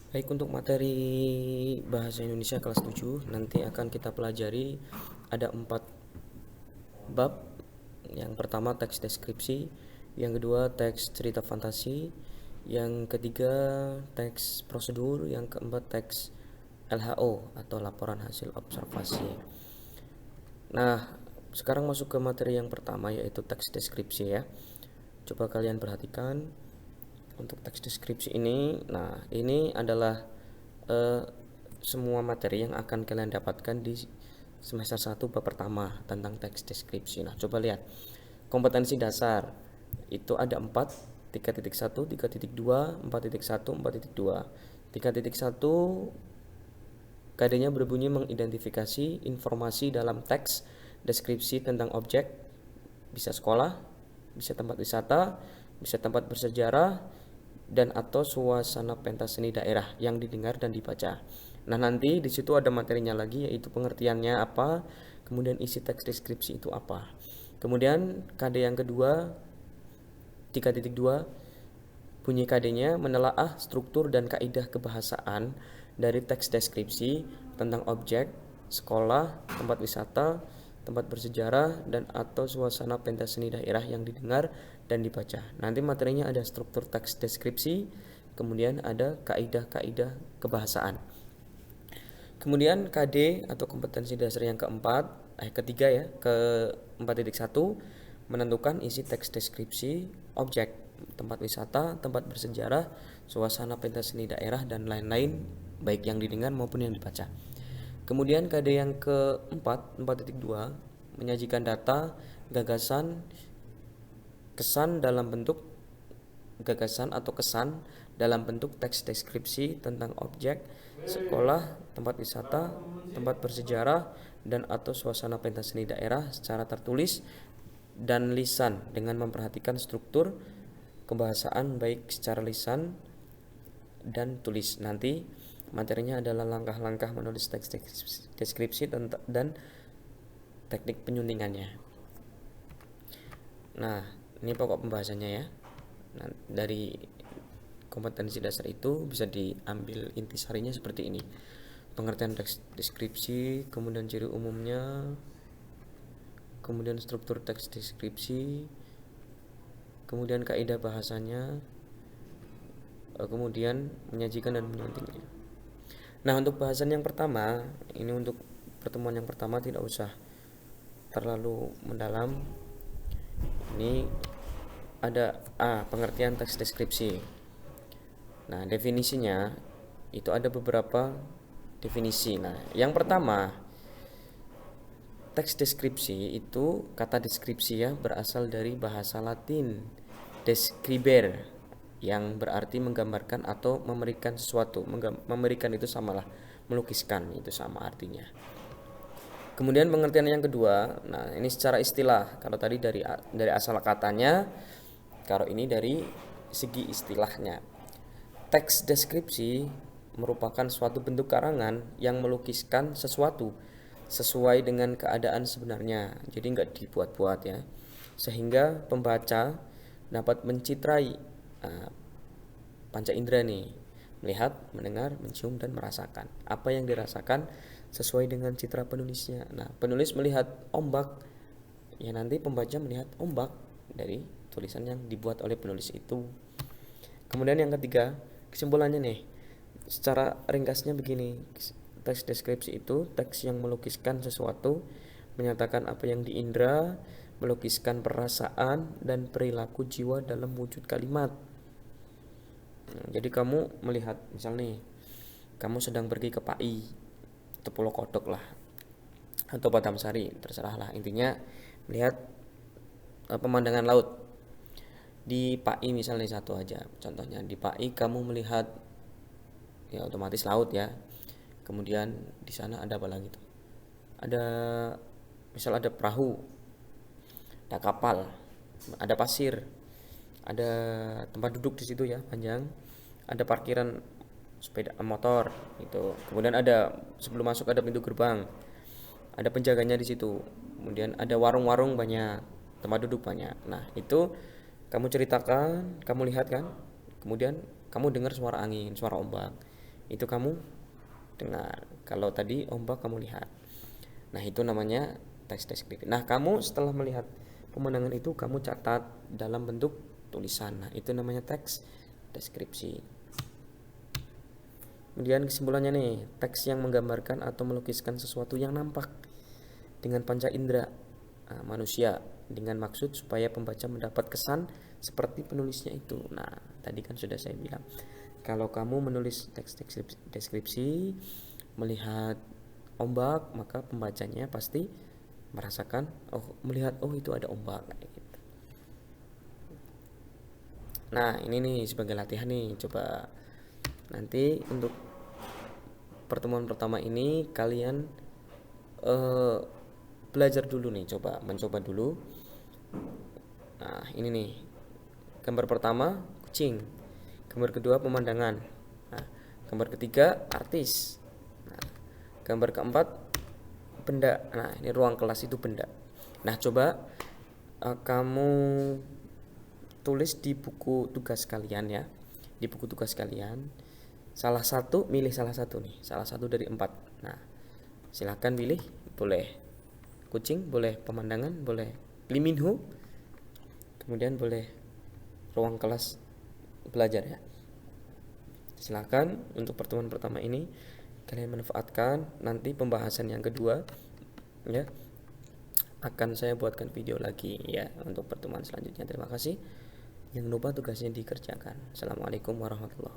Baik, untuk materi bahasa Indonesia kelas 7 nanti akan kita pelajari ada 4 bab. Yang pertama teks deskripsi, yang kedua teks cerita fantasi, yang ketiga teks prosedur, yang keempat teks LHO atau laporan hasil observasi. Nah, sekarang masuk ke materi yang pertama yaitu teks deskripsi ya. Coba kalian perhatikan untuk teks deskripsi ini. Nah, ini adalah eh, semua materi yang akan kalian dapatkan di semester 1 bab pertama tentang teks deskripsi. Nah, coba lihat. Kompetensi dasar itu ada 4, 3.1, 3.2, 4.1, 4.2. 3.1 KD-nya berbunyi mengidentifikasi informasi dalam teks deskripsi tentang objek, bisa sekolah, bisa tempat wisata, bisa tempat bersejarah, dan atau suasana pentas seni daerah yang didengar dan dibaca. Nah, nanti di situ ada materinya lagi yaitu pengertiannya apa, kemudian isi teks deskripsi itu apa. Kemudian KD yang kedua 3.2 bunyi KD-nya menelaah struktur dan kaidah kebahasaan dari teks deskripsi tentang objek, sekolah, tempat wisata, tempat bersejarah, dan atau suasana pentas seni daerah yang didengar dan dibaca. Nanti materinya ada struktur teks deskripsi, kemudian ada kaidah-kaidah kebahasaan. Kemudian KD atau kompetensi dasar yang ketiga ya, ke 4.1 menentukan isi teks deskripsi objek, tempat wisata, tempat bersejarah, suasana pentas seni daerah dan lain-lain baik yang didengar maupun yang dibaca. Kemudian KD yang keempat 4.2 menyajikan data, gagasan, kesan dalam bentuk gagasan atau kesan dalam bentuk teks deskripsi tentang objek, sekolah, tempat wisata, tempat bersejarah, dan atau suasana pentas seni daerah secara tertulis dan lisan dengan memperhatikan struktur kebahasaan baik secara lisan dan tulis. Nanti materinya adalah langkah-langkah menulis teks deskripsi dan teknik penyuntingannya. Nah, ini pokok pembahasannya ya. Nah, dari kompetensi dasar itu bisa diambil intisarinya seperti ini. Pengertian teks deskripsi, kemudian ciri umumnya, kemudian struktur teks deskripsi, kemudian kaidah bahasanya, kemudian menyajikan dan menyuntingnya. Nah, untuk bahasan yang pertama, ini untuk pertemuan yang pertama tidak usah terlalu mendalam. Ini ada pengertian teks deskripsi. Nah, definisinya itu ada beberapa definisi. Nah, yang pertama, teks deskripsi itu kata deskripsi ya berasal dari bahasa Latin describere yang berarti menggambarkan atau memberikan sesuatu. Memberikan itu samalah melukiskan, itu sama artinya. Kemudian pengertian yang kedua, nah ini secara istilah. Kalau tadi dari asal katanya, kalau ini dari segi istilahnya. Teks deskripsi merupakan suatu bentuk karangan yang melukiskan sesuatu sesuai dengan keadaan sebenarnya. Jadi nggak dibuat-buat ya. Sehingga pembaca dapat mencitrai panca indera nih, melihat, mendengar, mencium dan merasakan. Apa yang dirasakan sesuai dengan citra penulisnya. Nah, penulis melihat ombak, ya nanti pembaca melihat ombak dari tulisan yang dibuat oleh penulis itu. Kemudian yang ketiga, kesimpulannya nih, secara ringkasnya begini. Teks deskripsi itu teks yang melukiskan sesuatu, menyatakan apa yang diindra, melukiskan perasaan dan perilaku jiwa dalam wujud kalimat. Jadi kamu melihat, misal nih, kamu sedang pergi ke PAI atau Pulau Kodok lah, atau Batam Sari, terserah lah. Intinya melihat pemandangan laut. Di PAI misalnya satu aja, contohnya di PAI kamu melihat ya otomatis laut ya. Kemudian di sana ada apa lagi tuh? Ada misal ada perahu, ada kapal, ada pasir, ada tempat duduk di situ ya panjang, ada parkiran sepeda motor itu. Kemudian ada sebelum masuk ada pintu gerbang, ada penjaganya di situ. Kemudian ada warung-warung banyak, tempat duduk banyak. Nah itu kamu ceritakan, kamu lihat kan. Kemudian kamu dengar suara angin, suara ombak. itu kamu dengar. Kalau tadi ombak kamu lihat. Nah, itu namanya teks deskripsi. Nah, kamu setelah melihat pemandangan itu kamu catat dalam bentuk tulisan. Nah, itu namanya teks deskripsi. Kemudian kesimpulannya nih, teks yang menggambarkan atau melukiskan sesuatu yang nampak dengan panca indera manusia dengan maksud supaya pembaca mendapat kesan seperti penulisnya itu. Nah, tadi kan sudah saya bilang, kalau kamu menulis teks deskripsi melihat ombak, maka pembacanya pasti merasakan melihat itu ada ombak gitu. Nah, ini nih sebagai latihan nih, coba nanti untuk pertemuan pertama ini kalian belajar dulu nih, mencoba dulu. Nah, ini nih gambar pertama kucing, gambar kedua pemandangan, nah, gambar ketiga artis, nah, gambar keempat benda. Nah, ini ruang kelas itu benda. Nah, coba kamu tulis di buku tugas kalian ya, di buku tugas kalian milih salah satu nih, salah satu dari 4. Nah, silahkan pilih, boleh kucing, boleh pemandangan, boleh Lee Min Ho, kemudian boleh ruang kelas belajar ya. Silahkan untuk pertemuan pertama ini kalian manfaatkan. Nanti pembahasan yang kedua ya akan saya buatkan video lagi ya untuk pertemuan selanjutnya. Terima kasih. Jangan lupa tugasnya dikerjakan. Assalamualaikum warahmatullahi wabarakatuh.